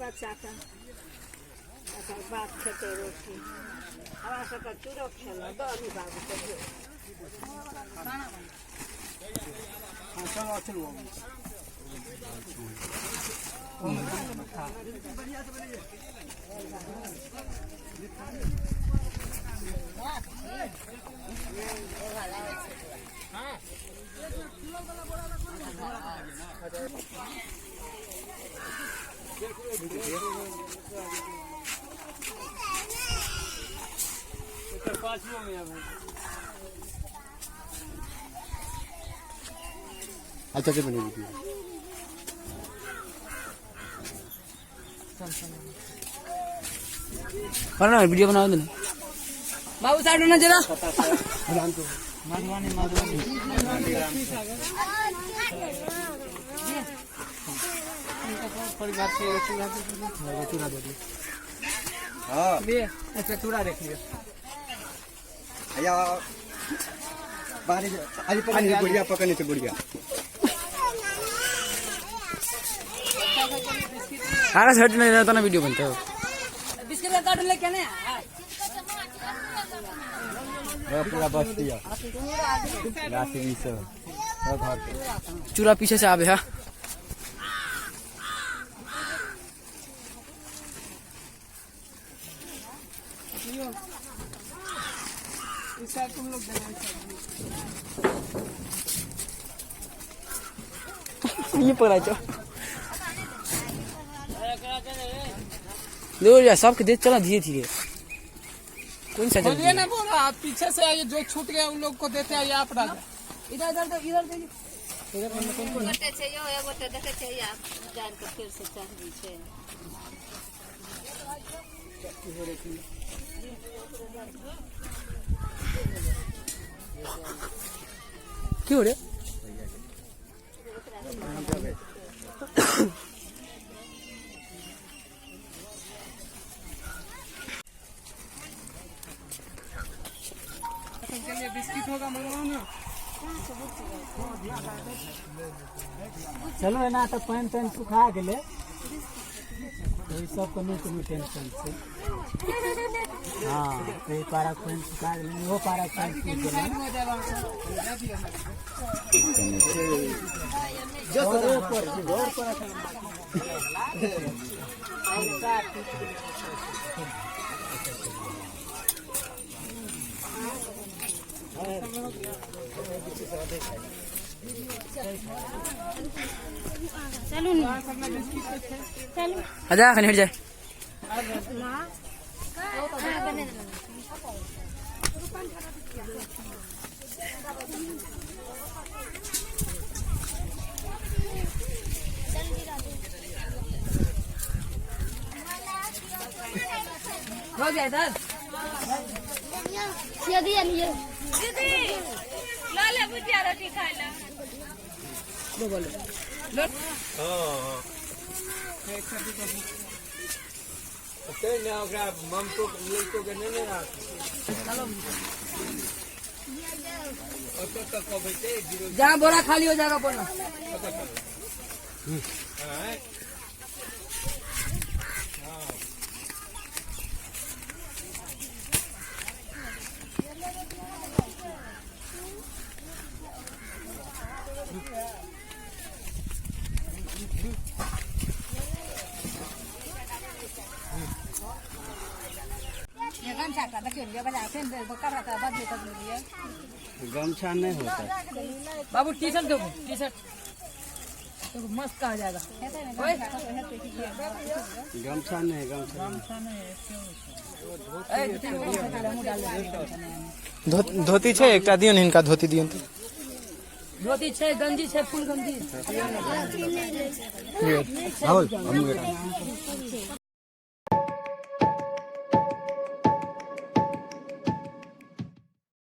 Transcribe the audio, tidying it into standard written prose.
बच्चा बात खेते रोटी हवा सब चूड़ो खेल दही बाबू अच्छा से बनेगी ना वीडियो बनाओ ना बाबू साइड होना जरा परिवार से चूड़ा दे दिए हाँ अच्छा चूड़ा देख लियो भैया आज पकड़ने बुढ़िया पकड़ने से बुढ़िया सारा सेट नहीं रहता ना वीडियो बनते हो बिस्किट का कार्टून लेके आने पूरा बस दिया चूड़ा पीछे से आवे है तुम लोग ये पकड़ा चो दूर जा सबके दे चला धीरे धीरे कौन सा जल्दी ये ना बोला आप पीछे से आइए जो छूट गया उन लोग को देते आइए आप राजा इधर इधर इधर गोटे छै यो एगोटे देखे छै या जान के फिर से चढ़ दी छै क्यों रे बिस्किट होगा मंगवाओ ना चलो है ना तो पैन पैन सुखा गए सब को नहीं टेंशन से हाँ तो पारा पैन सुखा गए वो पारा पैन सूख चलू चलू आजा खन हट जाए हो जाए दर्द दीदी लाले भुजिया रोटी खाए ला बोलो जहाँ बोरा खाली हो जाएगा बोलना गमछा नहीं होता बाबू टी शर्ट दो टी शर्ट तो मस्त कहा जाएगा गमछा नहीं धोती छे एकटा दियो न इनका धोती दियो धोती छे गंजी छे फुल गंजी